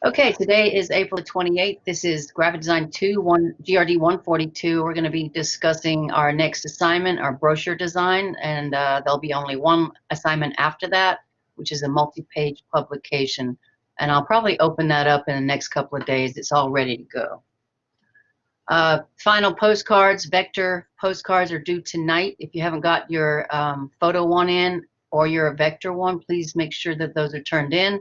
Okay, today is April 28th. This is Graphic Design 2, GRD 142. We're going to be discussing our next assignment, our brochure design, and there'll be only one assignment after that, which is a multi-page publication. And I'll probably open that up in the next couple of days. It's all ready to go. Final postcards, vector postcards are due tonight. If you haven't got your photo one in or your vector one, please make sure that those are turned in.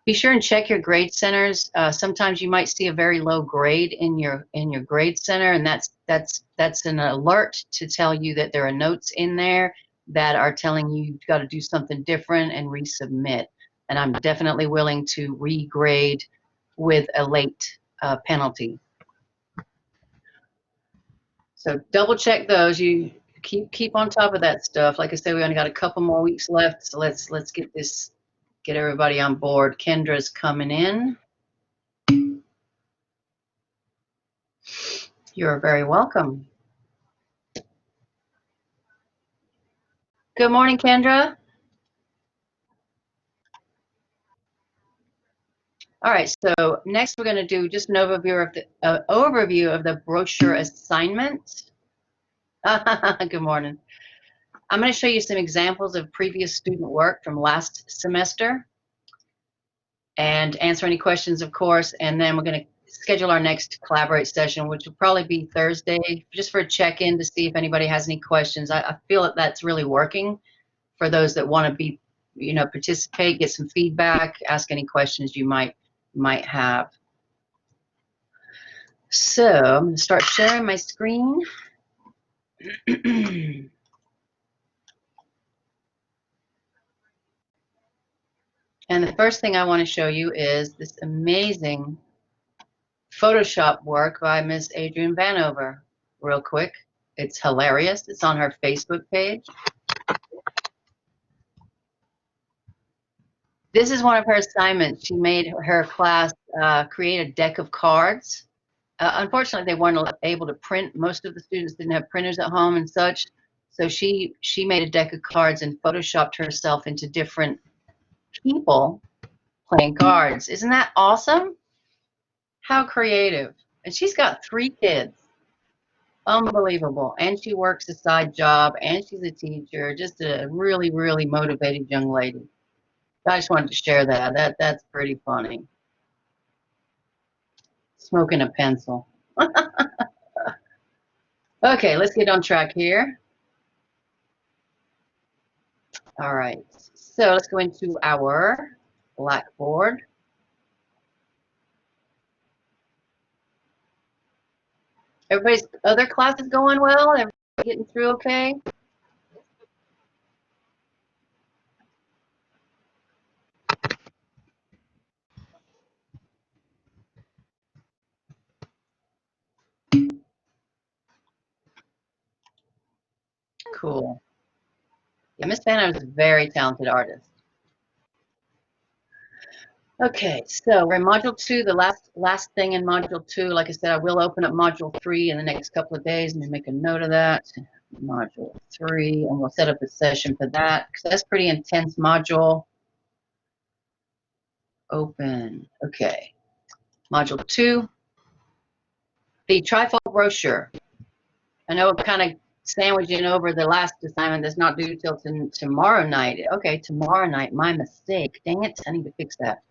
Be sure and check your grade centers. Sometimes you might see a very low grade in your grade center, and that's an alert to tell you that there are notes in there that are telling you you've got to do something different and resubmit. And I'm definitely willing to regrade with a late penalty. So double check those. You keep on top of that stuff. Like I said, we only got a couple more weeks left, so let's get everybody on board. Kendra's coming in. You're very welcome. Good morning, Kendra. All right, so next we're going to do just an overview of the brochure assignment. Good morning. I'm going to show you some examples of previous student work from last semester and answer any questions, of course, and then we're going to schedule our next Collaborate session, which will probably be Thursday, just for a check-in to see if anybody has any questions. I feel that that's really working for those that want to be, participate, get some feedback, ask any questions you might have. So I'm going to start sharing my screen. And the first thing I want to show you is this amazing Photoshop work by Miss Adrienne Vanover. Real quick, it's hilarious. It's on her Facebook page. This is one of her assignments. She made her class create a deck of cards. Unfortunately, they weren't able to print. Most of the students didn't have printers at home and such. So she made a deck of cards and photoshopped herself into different people playing cards. Isn't that awesome? How creative. And she's got 3 kids. Unbelievable. And she works a side job, and she's a teacher. Just a really, really motivated young lady. I just wanted to share that. That's pretty funny. Smoking a pencil. Okay, let's get on track here. All right, so let's go into our Blackboard. Everybody's other classes going well? Everybody getting through okay? Cool. Yeah, Miss Banner is a very talented artist. Okay, so we're in Module 2, the last thing in Module 2. Like I said, I will open up Module 3 in the next couple of days. Let me make a note of that. Module 3, and we'll set up a session for that, because that's pretty intense module. Open. Okay. Module 2, the trifold brochure. I know we're kind of sandwiching over the last assignment that's not due till tomorrow night. Okay, tomorrow night. My mistake. Dang it. I need to fix that.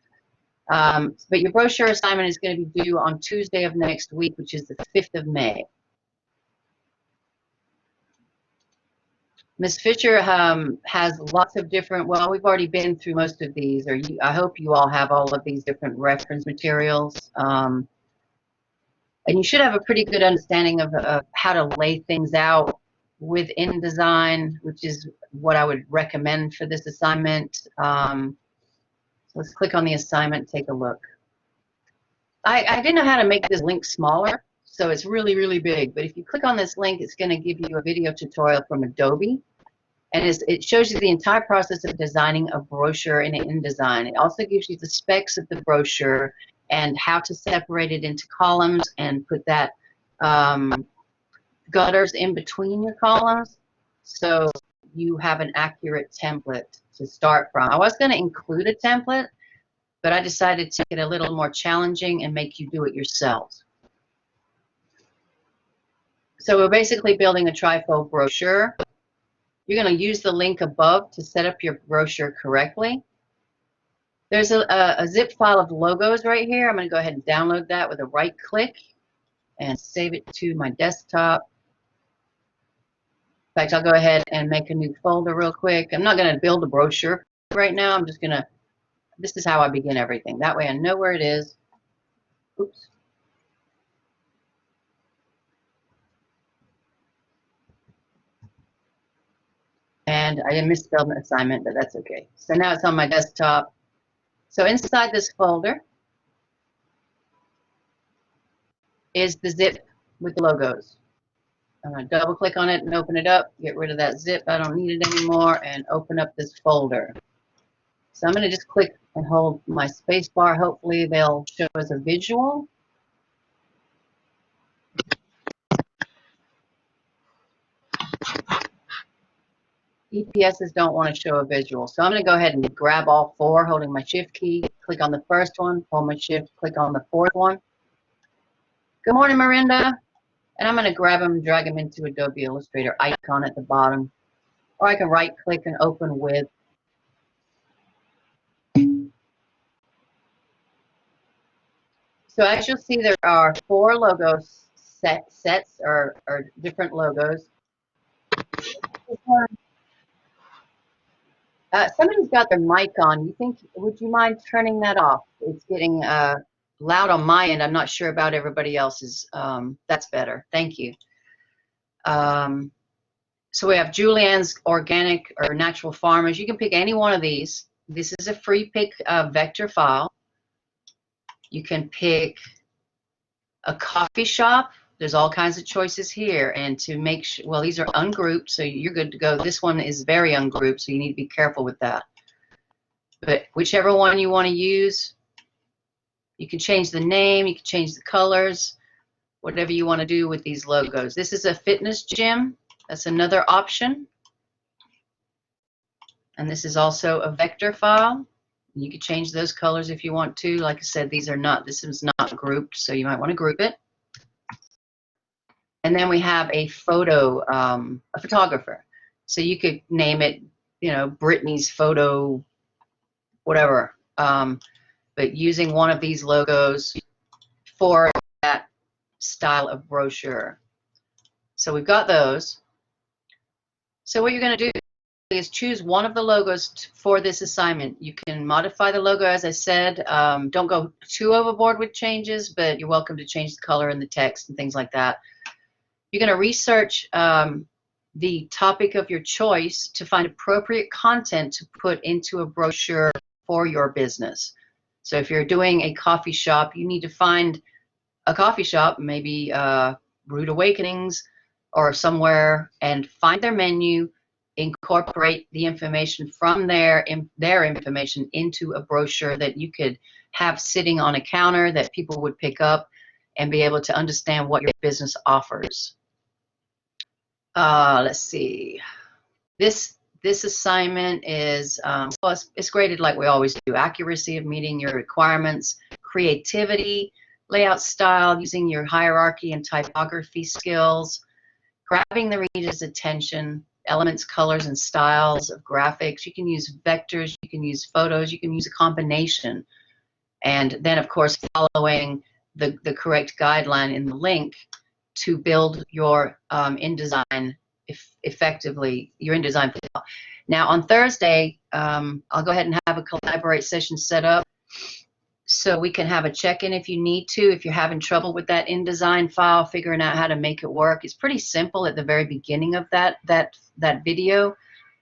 But your brochure assignment is going to be due on Tuesday of next week, which is the 5th of May. Ms. Fisher has lots of different, well, we've already been through most of these, or I hope you all have all of these different reference materials. And you should have a pretty good understanding of how to lay things out with InDesign, which is what I would recommend for this assignment. Let's click on the assignment, take a look. I didn't know how to make this link smaller, so it's really, really big. But if you click on this link, it's going to give you a video tutorial from Adobe. And it shows you the entire process of designing a brochure in InDesign. It also gives you the specs of the brochure and how to separate it into columns and put that gutters in between your columns, so you have an accurate template to start from. I was going to include a template, but I decided to make it a little more challenging and make you do it yourselves. So we're basically building a trifold brochure. You're going to use the link above to set up your brochure correctly. There's a zip file of logos right here. I'm going to go ahead and download that with a right click and save it to my desktop. In fact, I'll go ahead and make a new folder real quick. I'm not going to build a brochure right now. I'm just going to, this is how I begin everything. That way I know where it is. Oops. And I didn't misspell an assignment, but that's okay. So now it's on my desktop. So inside this folder is the zip with the logos. I'm going to double click on it and open it up, get rid of that zip. I don't need it anymore, and open up this folder. So I'm going to just click and hold my space bar. Hopefully they'll show as a visual. EPSs don't want to show a visual. So I'm going to go ahead and grab all four, holding my shift key, click on the first one, hold my shift, click on the fourth one. Good morning, Miranda. And I'm going to grab them and drag them into Adobe Illustrator icon at the bottom. Or I can right click and open with. So as you'll see, there are four logo sets or different logos. Somebody's got their mic on. Would you mind turning that off? It's getting loud on my end. I'm not sure about everybody else's. That's better. Thank you. So we have Julianne's Organic or Natural Farmers. You can pick any one of these. This is a free pick vector file. You can pick a coffee shop. There's all kinds of choices here. And to make sure, well, these are ungrouped, so you're good to go. This one is very ungrouped, so you need to be careful with that. But whichever one you want to use, you can change the name, you can change the colors, whatever you want to do with these logos. This is a fitness gym. That's another option. And this is also a vector file. You can change those colors if you want to. Like I said, this is not grouped, so you might want to group it. And then we have a photographer. So you could name it, you know, Brittany's photo, whatever. But using one of these logos for that style of brochure. So we've got those. So what you're going to do is choose one of the logos for this assignment. You can modify the logo, as I said. Don't go too overboard with changes, but you're welcome to change the color and the text and things like that. You're going to research the topic of your choice to find appropriate content to put into a brochure for your business. So if you're doing a coffee shop, you need to find a coffee shop, maybe Rude Awakenings or somewhere, and find their menu, incorporate the information from their information into a brochure that you could have sitting on a counter that people would pick up and be able to understand what your business offers. Let's see. This assignment is well, it's graded like we always do: accuracy of meeting your requirements, creativity, layout style, using your hierarchy and typography skills, grabbing the reader's attention, elements, colors, and styles of graphics. You can use vectors, you can use photos, you can use a combination. And then, of course, following the correct guideline in the link to build your InDesign effectively, your InDesign file. Now, on Thursday, I'll go ahead and have a Collaborate session set up so we can have a check-in if you need to. If you're having trouble with that InDesign file, figuring out how to make it work, it's pretty simple at the very beginning of that video.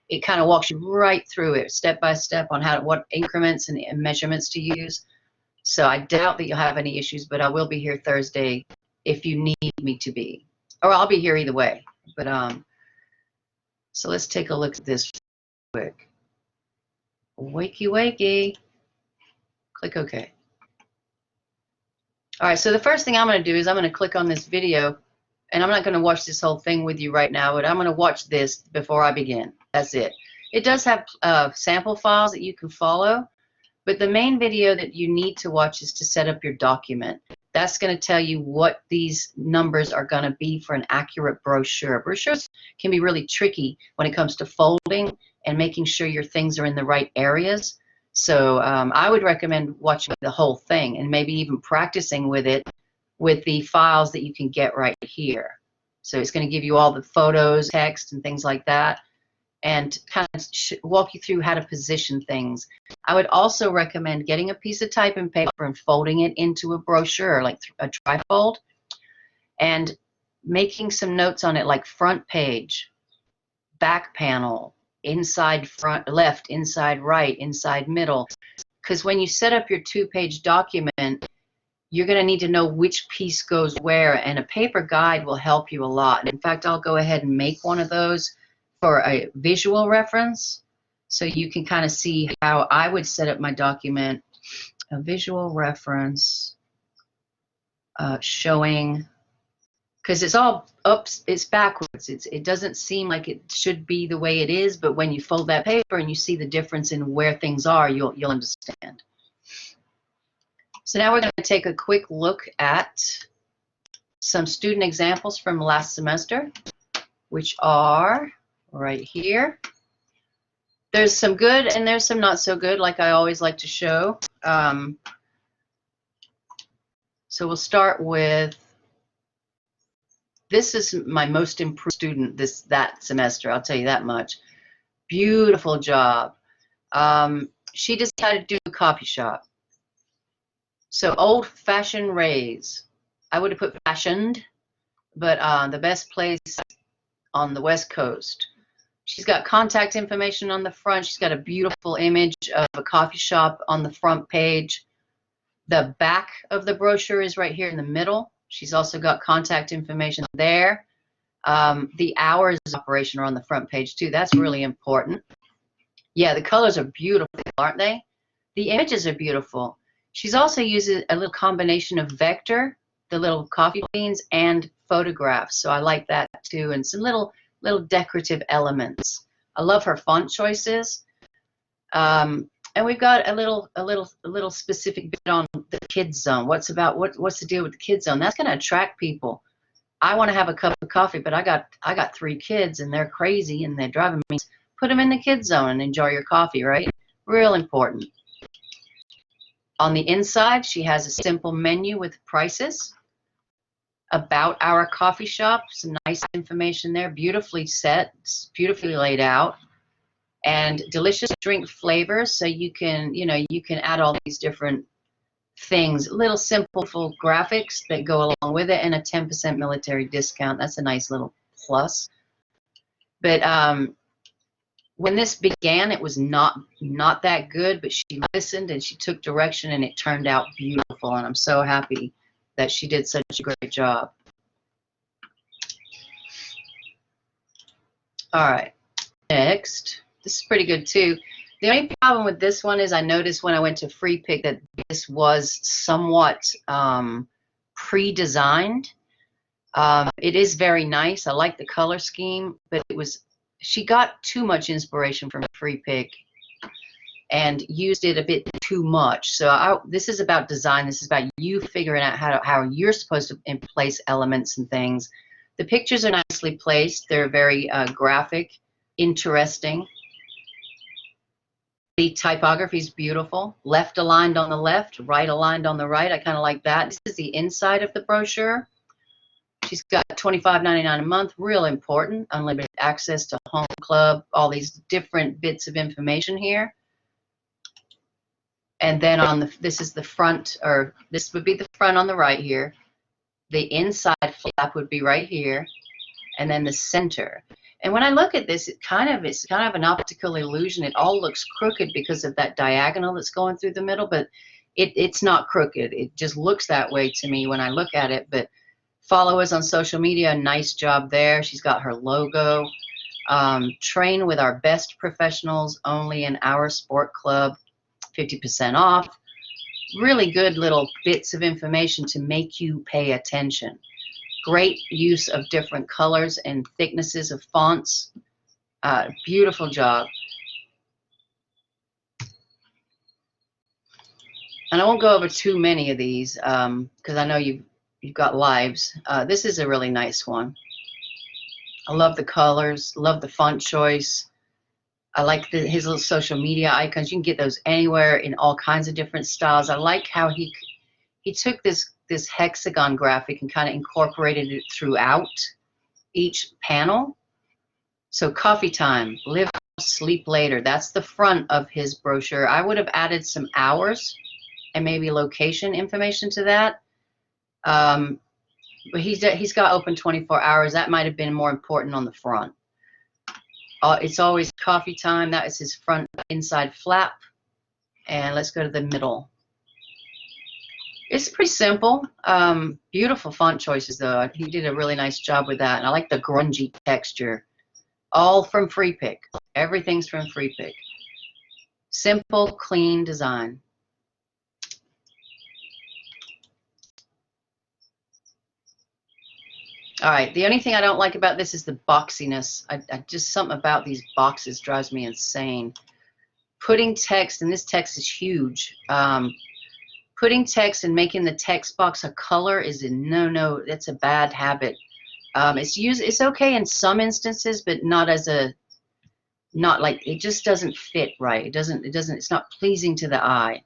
It kind of walks you right through it, step by step, on what increments and measurements to use. So I doubt that you'll have any issues, but I will be here Thursday if you need me to be. Or I'll be here either way. But so let's take a look at this quick. Wakey, wakey. Click OK. All right, so the first thing I'm going to do is I'm going to click on this video, and I'm not going to watch this whole thing with you right now, but I'm going to watch this before I begin. That's it. It does have sample files that you can follow, But the main video that you need to watch is to set up your document. That's going to tell you what these numbers are going to be for an accurate brochure. Brochures can be really tricky when it comes to folding and making sure your things are in the right areas. So I would recommend watching the whole thing and maybe even practicing with it with the files that you can get right here. So it's going to give you all the photos, text, and things like that, and kind of walk you through how to position things. I would also recommend getting a piece of typing paper and folding it into a brochure, like a trifold, and making some notes on it, like front page, back panel, inside front left, inside right, inside middle. Because when you set up your 2-page document, you're going to need to know which piece goes where, and a paper guide will help you a lot. In fact, I'll go ahead and make one of those for a visual reference, so you can kind of see how I would set up my document. A visual reference showing, because it's all ups, it's backwards. It doesn't seem like it should be the way it is, but when you fold that paper and you see the difference in where things are, you'll understand. So now we're going to take a quick look at some student examples from last semester, which are right here. There's some good and there's some not so good, like I always like to show. So we'll start with, this is my most improved student that semester, I'll tell you that much. Beautiful job. She decided to do a coffee shop. So old-fashioned rays. I would have put fashioned, but the best place on the West Coast. She's got contact information on the front. She's got a beautiful image of a coffee shop on the front page. The back of the brochure is right here in the middle. She's also got contact information there. The hours of operation are on the front page too. That's really important. Yeah, the colors are beautiful, aren't they? The images are beautiful. She's also using a little combination of vector, the little coffee beans, and photographs. So I like that too, and some little decorative elements. I love her font choices. And we've got a little specific bit on the kids zone. What's the deal with the kids zone? That's going to attract people. I want to have a cup of coffee, but I got 3 kids and they're crazy and they're driving me. Put them in the kids zone and enjoy your coffee, right? Real important. On the inside, she has a simple menu with prices. About our coffee shop, some nice information there, beautifully set, beautifully laid out, and delicious drink flavors. So you can add all these different things, little simple graphics that go along with it, and a 10% military discount. That's a nice little plus. But when this began, it was not that good, but she listened and she took direction, and it turned out beautiful, and I'm so happy that she did such a great job. All right, next. This is pretty good too. The only problem with this one is I noticed when I went to Free Pick that this was somewhat pre-designed. It is very nice. I like the color scheme, but she got too much inspiration from Free Pick and used it a bit too much. So this is about design. This is about you figuring out how you're supposed to place elements and things. The pictures are nicely placed. They're very graphic, interesting. The typography is beautiful. Left aligned on the left, right aligned on the right. I kind of like that. This is the inside of the brochure. She's got $25.99 a month, real important. Unlimited access to home club, all these different bits of information here. And then this is the front, or this would be the front on the right here. The inside flap would be right here, and then the center. And when I look at this, it's kind of an optical illusion. It all looks crooked because of that diagonal that's going through the middle, but it's not crooked. It just looks that way to me when I look at it. But follow us on social media. Nice job there. She's got her logo. Train with our best professionals only in our sport club. 50% off. Really good little bits of information to make you pay attention. Great use of different colors and thicknesses of fonts. Beautiful job. And I won't go over too many of these because I know you've got lives. This is a really nice one. I love the colors, love the font choice. I like his little social media icons. You can get those anywhere in all kinds of different styles. I like how he took this hexagon graphic and kind of incorporated it throughout each panel. So coffee time, live, sleep later. That's the front of his brochure. I would have added some hours and maybe location information to that. But he's got open 24 hours. That might have been more important on the front. It's always coffee time. That is his front inside flap. And let's go to the middle. It's pretty simple. Beautiful font choices, though. He did a really nice job with that. And I like the grungy texture. All from Free Pick. Everything's from Free Pick. Simple, clean design. All right, the only thing I don't like about this is the boxiness. I just, something about these boxes drives me insane. Putting text, and this text is huge. Putting text and making the text box a color is a no. That's a bad habit. It's okay in some instances, but not like, it just doesn't fit right. It's not pleasing to the eye.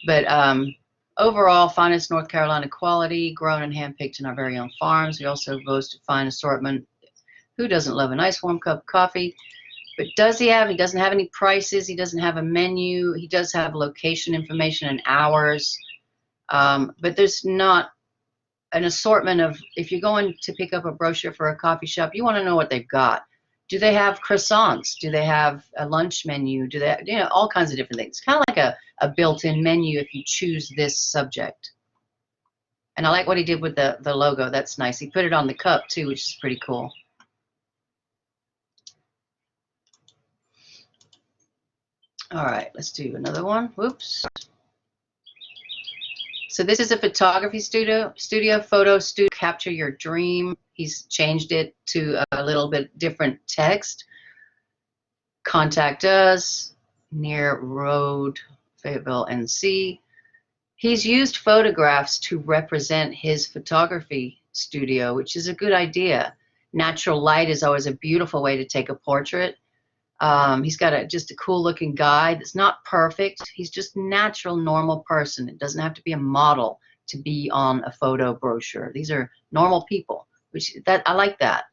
But overall, finest North Carolina quality, grown and handpicked in our very own farms. We also boast a fine assortment. Who doesn't love a nice warm cup of coffee? But he doesn't have any prices. He doesn't have a menu. He does have location information and hours. But there's not an assortment of, if you're going to pick up a brochure for a coffee shop, you want to know what they've got. Do they have croissants? Do they have a lunch menu? Do they, all kinds of different things. Kind of like a built-in menu if you choose this subject. And I like what he did with the logo. That's nice. He put it on the cup too, which is pretty cool. All right, let's do another one. Whoops. So this is a photography studio, photo studio, capture your dream. He's changed it to a little bit different text. Contact us, near road, Fayetteville, NC. He's used photographs to represent his photography studio, which is a good idea. Natural light is always a beautiful way to take a portrait. He's got just a cool looking guy that's not perfect. He's just natural, normal person. It doesn't have to be a model to be on a photo brochure. These are normal people, I like that.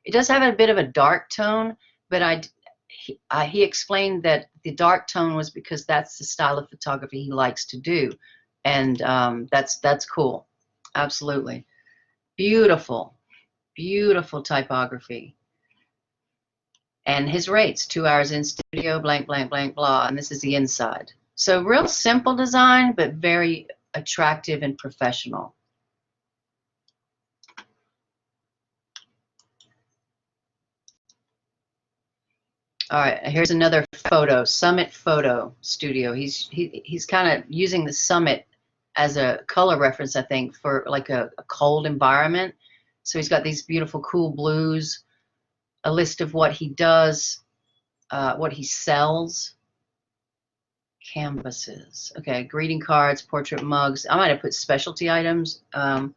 It does have a bit of a dark tone, but he explained that the dark tone was because that's the style of photography he likes to do. And that's cool. Absolutely. Beautiful, beautiful typography. And his rates, 2 hours in studio, blank, blank, blank, blah. And this is the inside. So real simple design, but very attractive and professional. All right, here's another photo, Summit Photo Studio. He's kind of using the Summit as a color reference, I think, for like a cold environment. So he's got these beautiful, cool blues, a list of what he does, what he sells, canvases. Okay, greeting cards, portrait mugs. I might have put specialty items. A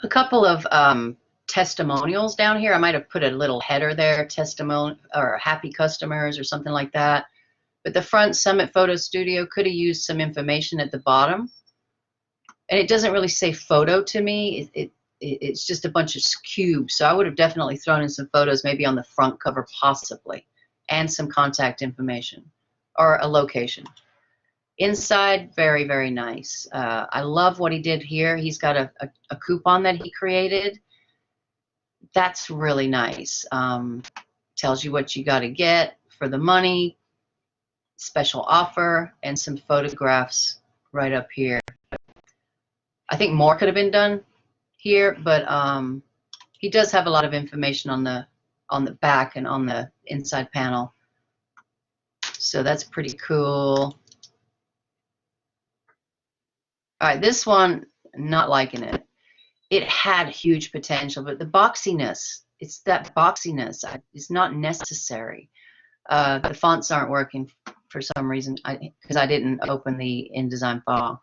couple of testimonials down here. I might have put a little header there, testimonial or happy customers or something like that. But the front, Summit Photo Studio, could have used some information at the bottom. And it doesn't really say photo to me. It's just a bunch of cubes. So I would have definitely thrown in some photos, maybe on the front cover, possibly, and some contact information or a location. Inside, very, very nice. I love what he did here. He's got a coupon that he created. That's really nice. Tells you what you got to get for the money, special offer, and some photographs right up here. I think more could have been done here, but he does have a lot of information on the back and on the inside panel. So that's pretty cool. All right, this one, not liking it. It had huge potential, but the boxiness, it's not necessary. The fonts aren't working for some reason, because I didn't open the InDesign file.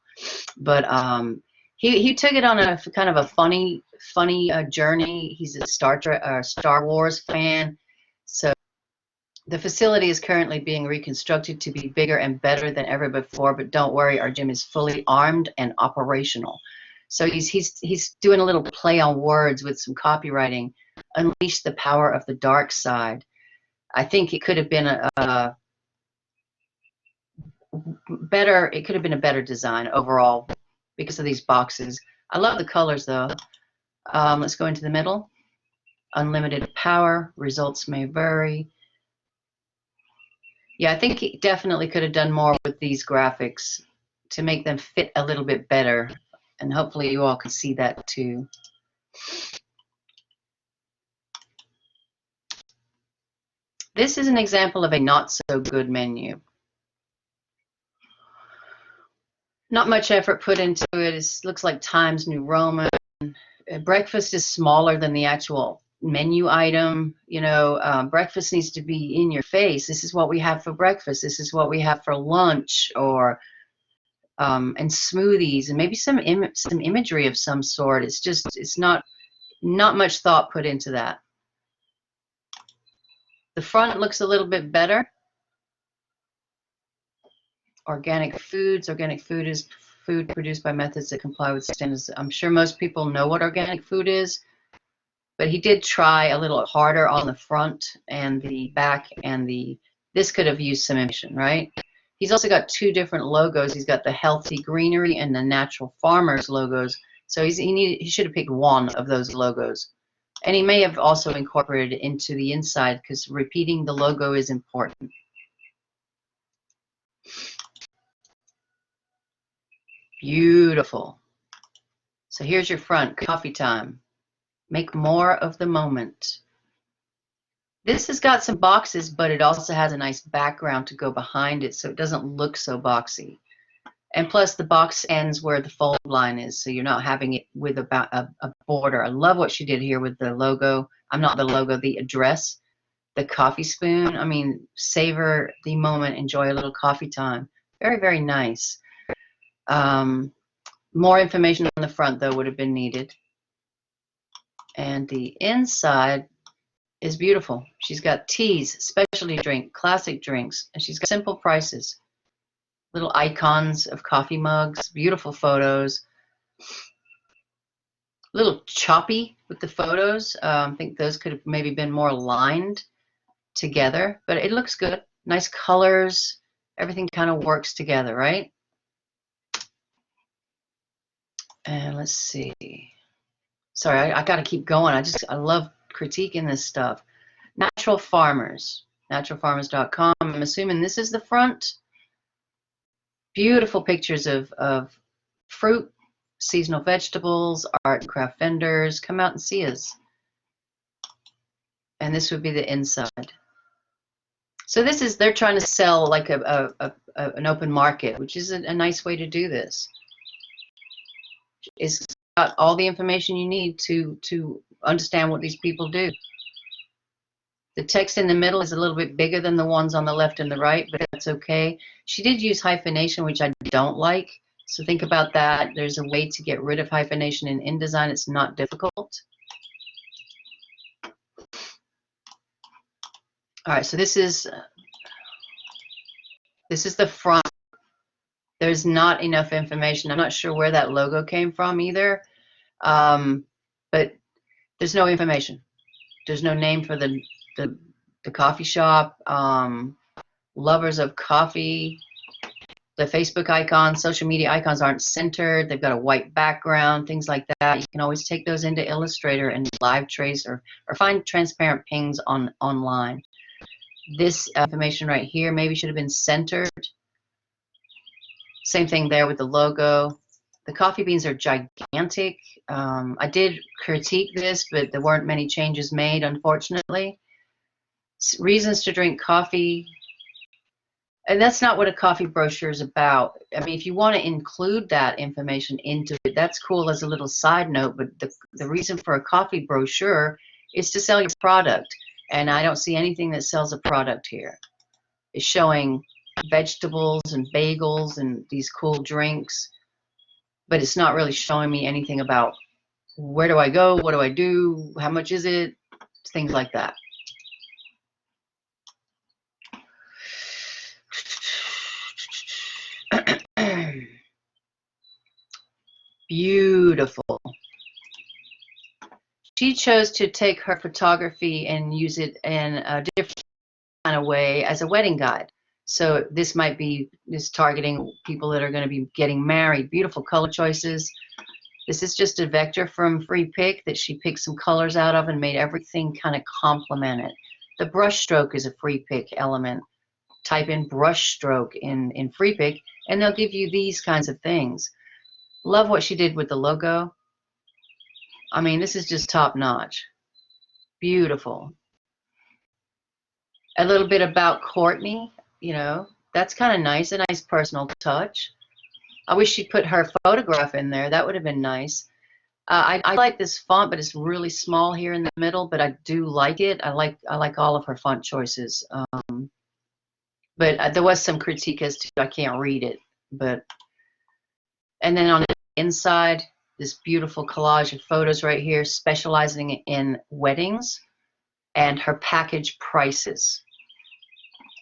But he took it on a kind of a funny journey. He's a Star Wars fan, so the facility is currently being reconstructed to be bigger and better than ever before. But don't worry, our gym is fully armed and operational. So he's doing a little play on words with some copywriting. Unleash the power of the dark side. I think it could have been a better. It could have been a better design overall because of these boxes. I love the colors though. Let's go into the middle. Unlimited power. Results may vary. Yeah, I think he definitely could have done more with these graphics to make them fit a little bit better. And hopefully you all can see that too. This is an example of a not so good menu. Not much effort put into it. It looks like Times New Roman. Breakfast is smaller than the actual menu item. You know, breakfast needs to be in your face. This is what we have for breakfast. This is what we have for lunch, or and smoothies, and maybe some imagery of some sort. It's not much thought put into that. The front looks a little bit better. Organic foods. Organic food is food produced by methods that comply with standards. I'm sure most people know what organic food is, but he did try a little harder on the front and the back, and this could have used some information, right? He's also got two different logos. He's got the Healthy Greenery and the Natural Farmers logos. So he should have picked one of those logos. And he may have also incorporated it into the inside, because repeating the logo is important. Beautiful. So here's your front, coffee time. Make more of the moment. This has got some boxes, but it also has a nice background to go behind it, so it doesn't look so boxy. And plus, the box ends where the fold line is, so you're not having it with a border. I love what she did here with the logo. The address, the coffee spoon. I mean, savor the moment, enjoy a little coffee time. Very, very nice. More information on the front, though, would have been needed. And the inside is beautiful. She's got teas, specialty drink, classic drinks, and she's got simple prices. Little icons of coffee mugs, beautiful photos. A little choppy with the photos. I think those could have maybe been more aligned together, but it looks good. Nice colors. Everything kind of works together, right? And let's see. Sorry, I got to keep going. I love critiquing this stuff. Natural Farmers, naturalfarmers.com. I'm assuming this is the front. Beautiful pictures of fruit, seasonal vegetables, art and craft vendors. Come out and see us. And this would be the inside. So they're trying to sell like an open market, which is a nice way to do this. It's got all the information you need to understand what these people do. The text in the middle is a little bit bigger than the ones on the left and the right, but that's okay. She did use hyphenation, which I don't like, so think about that. There's a way to get rid of hyphenation in InDesign. It's not difficult. All right, so this is the front. There's not enough information. I'm not sure where that logo came from either, but there's no information. There's no name for the coffee shop. Lovers of coffee. The Facebook icons, social media icons aren't centered. They've got a white background, things like that. You can always take those into Illustrator and live trace or find transparent pings online. This information right here maybe should have been centered. Same thing there with the logo. The coffee beans are gigantic. I did critique this, but there weren't many changes made, unfortunately. Reasons to drink coffee. And that's not what a coffee brochure is about. I mean, if you want to include that information into it, that's cool as a little side note, but the reason for a coffee brochure is to sell your product. And I don't see anything that sells a product here. It's showing vegetables and bagels and these cool drinks, but it's not really showing me anything about where do I go, what do I do, how much is it, things like that. Beautiful. She chose to take her photography and use it in a different kind of way as a wedding guide. So this might be targeting people that are going to be getting married. Beautiful color choices. This is just a vector from Free Pick that she picked some colors out of and made everything kind of complement it. The brush stroke is a Free Pick element. Type in brush stroke in Free Pick and they'll give you these kinds of things. Love what she did with the logo. I mean, this is just top notch. Beautiful. A little bit about Courtney, you know, that's kind of nice, a nice personal touch. I wish she put her photograph in there. That would have been nice. I like this font, but it's really small here in the middle, but I do like it. I like all of her font choices. But there was some critique as to I can't read it. And then on the inside, this beautiful collage of photos right here, specializing in weddings and her package prices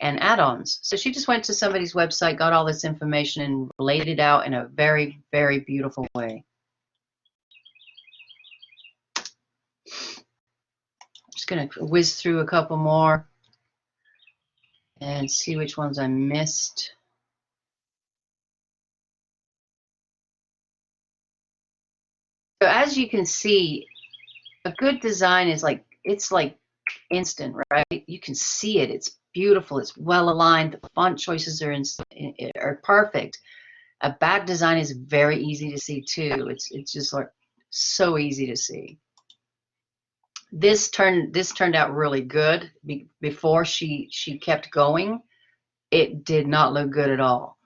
and add-ons. So she just went to somebody's website, got all this information, and laid it out in a very, very beautiful way. I'm just going to whiz through a couple more and see which ones I missed. So as you can see, a good design is like, it's like instant, right? You can see it. It's beautiful. It's well aligned. The font choices are perfect. A bad design is very easy to see too. It's just like so easy to see. This turned out really good. Before she kept going, it did not look good at all.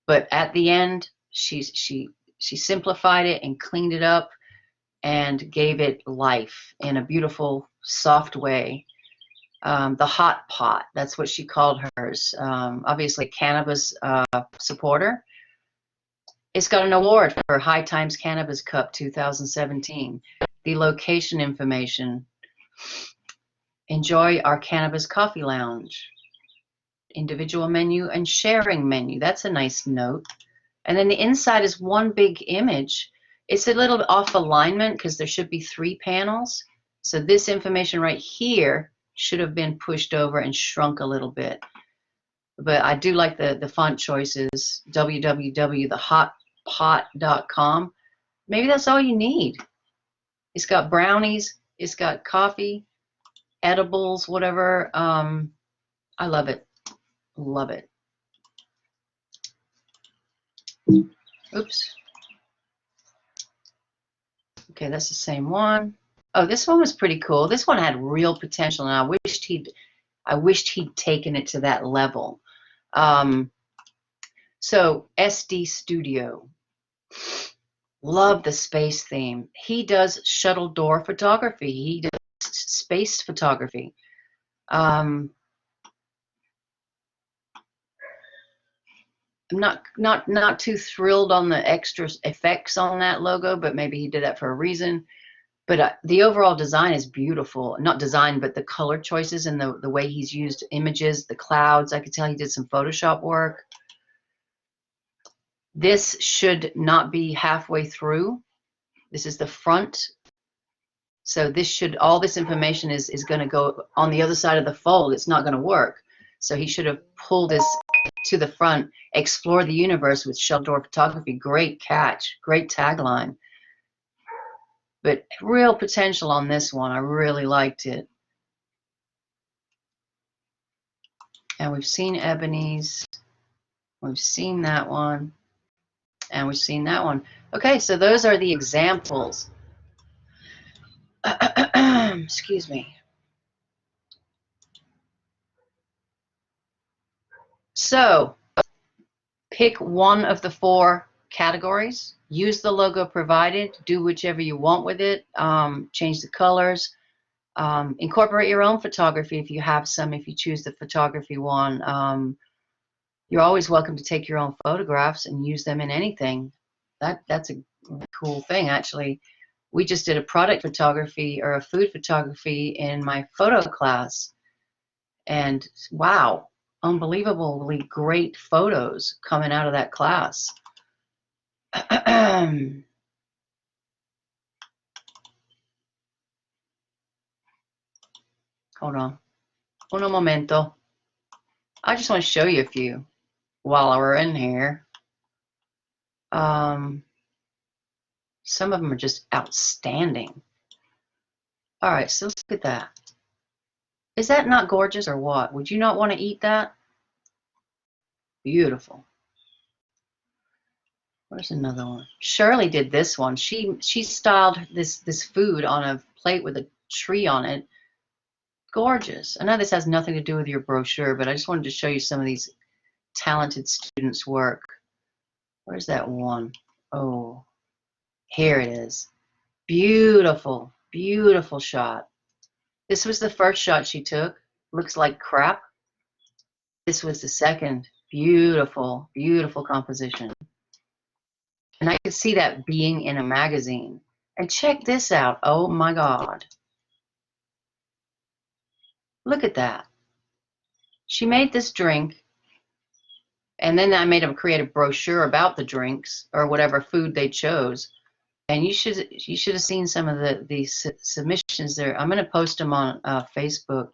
But at the end, she simplified it and cleaned it up and gave it life in a beautiful, soft way. The hot pot, that's what she called hers. Obviously, cannabis supporter. It's got an award for High Times Cannabis Cup 2017. The location information. Enjoy our cannabis coffee lounge. Individual menu and sharing menu. That's a nice note. And then the inside is one big image. It's a little off alignment because there should be 3 panels. So this information right here should have been pushed over and shrunk a little bit. But I do like the font choices. www.thehotpot.com. Maybe that's all you need. It's got brownies. It's got coffee, edibles, whatever. I love it. Love it. Oops. Okay, that's the same one. Oh, this one was pretty cool. This one had real potential, and I wished he'd taken it to that level. So SD Studio. Love the space theme. He does shuttle door photography. He does space photography. I'm not too thrilled on the extra effects on that logo, but maybe he did that for a reason. But the overall design is beautiful. Not design, but the color choices and the way he's used images, the clouds. I could tell he did some Photoshop work. This should not be halfway through. This is the front. So all this information is going to go on the other side of the fold. It's not going to work. So he should have pulled this to the front. Explore the universe with shuttle door photography. Great catch. Great tagline. But real potential on this one. I really liked it. And we've seen Ebony's. We've seen that one. And we've seen that one. Okay, so those are the examples. Excuse me. So pick one of the 4 categories. Use the logo provided. Do whichever you want with it. Change the colors. Incorporate your own photography if you have some, if you choose the photography one. You're always welcome to take your own photographs and use them in anything. That's a cool thing, actually. We just did a product photography or a food photography in my photo class, and wow, unbelievably great photos coming out of that class. Hold on. Un momento. I just want to show you a few while we're in here. Some of them are just outstanding. All right, so let's look at that. Is that not gorgeous or what? Would you not want to eat that? Beautiful. Where's another one? Shirley did this one. She styled this food on a plate with a tree on it. Gorgeous. I know this has nothing to do with your brochure, but I just wanted to show you some of these talented students' work. Where's that one? Oh, here it is. Beautiful, beautiful shot. This was the first shot she took. Looks like crap. This was the second. Beautiful, beautiful composition. And I could see that being in a magazine. And check this out. Oh my God. Look at that. She made this drink, and then I made them create a brochure about the drinks or whatever food they chose. And you should have seen some of the submissions there. I'm going to post them on Facebook.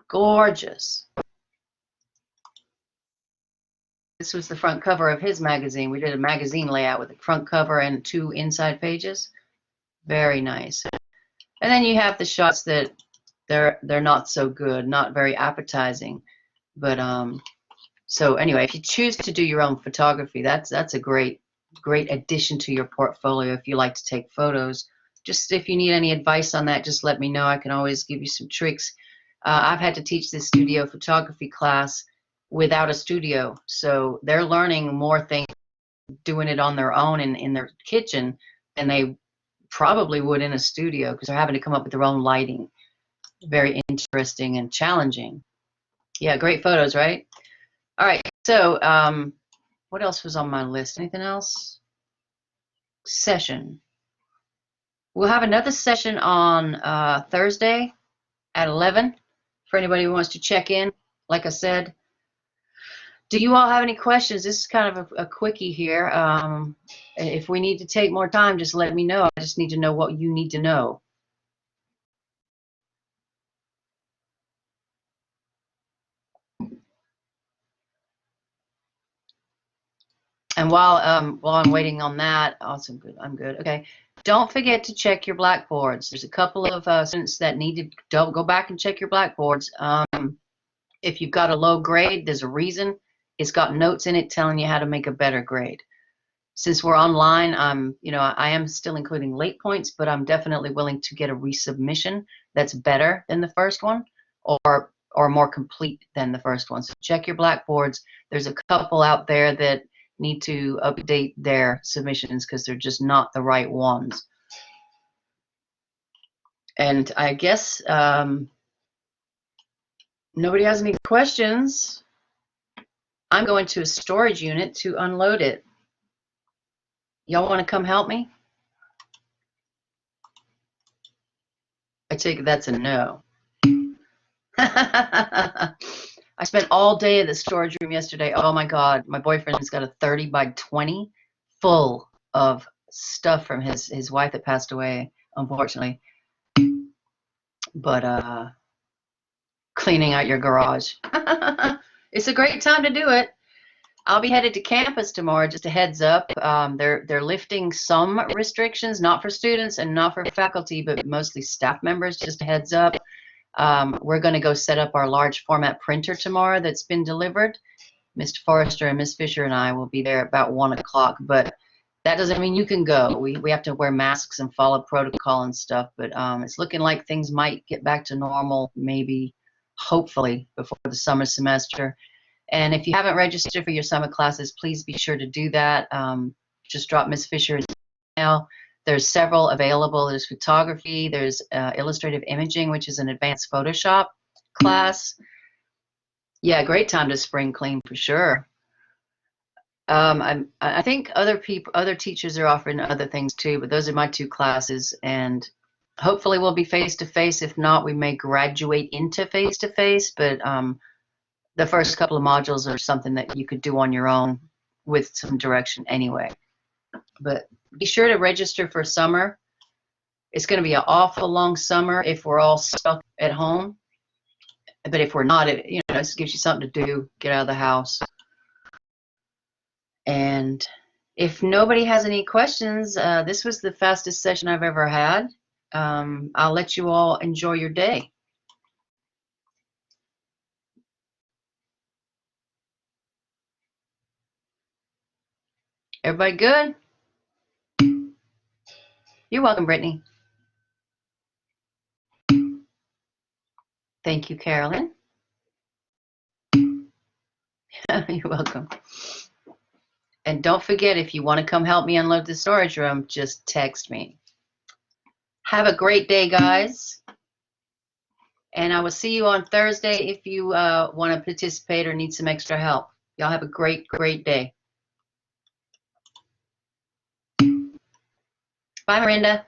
Gorgeous. This was the front cover of his magazine. We did a magazine layout with the front cover and 2 inside pages. Very nice. And then you have the shots that they're not so good, not very appetizing. But so anyway, if you choose to do your own photography, that's a great addition to your portfolio if you like to take photos. Just if you need any advice on that, just let me know. I can always give you some tricks. I've had to teach this studio photography class without a studio, so they're learning more things doing it on their own in their kitchen than they probably would in a studio, because they're having to come up with their own lighting. Very interesting and challenging. Yeah, great photos, right? All right, so what else was on my list? Anything else? Session. We'll have another session on Thursday at 11 for anybody who wants to check in. Like I said, do you all have any questions? This is kind of a quickie here. If we need to take more time, just let me know. I just need to know what you need to know. And while I'm waiting on that, awesome, good, I'm good. Okay, don't forget to check your blackboards. There's a couple of students that need to don't go back and check your blackboards. If you've got a low grade, there's a reason. It's got notes in it telling you how to make a better grade. Since we're online, I am still including late points, but I'm definitely willing to get a resubmission that's better than the first one, or more complete than the first one. So check your blackboards. There's a couple out there that need to update their submissions because they're just not the right ones. And I guess nobody has any questions. I'm going to a storage unit to unload it. Y'all want to come help me? I take it that's a no. I spent all day at the storage room yesterday. Oh my God, my boyfriend's got a 30 by 20 full of stuff from his wife that passed away, unfortunately. But cleaning out your garage. It's a great time to do it. I'll be headed to campus tomorrow, just a heads up. They're lifting some restrictions, not for students and not for faculty, but mostly staff members, just a heads up. We're going to go set up our large format printer tomorrow that's been delivered. Mr. Forrester and Ms. Fisher and I will be there about 1 o'clock, but that doesn't mean you can go. We have to wear masks and follow protocol and stuff, but it's looking like things might get back to normal, maybe, hopefully, before the summer semester. And if you haven't registered for your summer classes, please be sure to do that. Just drop Ms. Fisher an email. There's several available. There's photography, there's illustrative imaging, which is an advanced Photoshop class. Yeah, great time to spring clean for sure. I think other teachers are offering other things too, but those are my two classes, and hopefully we'll be face to face. If not, we may graduate into face to face, but the first couple of modules are something that you could do on your own with some direction anyway. But be sure to register for summer. It's going to be an awful long summer if we're all stuck at home. But if we're not, this gives you something to do, get out of the house. And if nobody has any questions, this was the fastest session I've ever had. I'll let you all enjoy your day. Everybody good? You're welcome, Brittany. Thank you, Carolyn. You're welcome. And don't forget, if you want to come help me unload the storage room, just text me. Have a great day, guys. And I will see you on Thursday if you want to participate or need some extra help. Y'all have a great, great day. Bye, Miranda.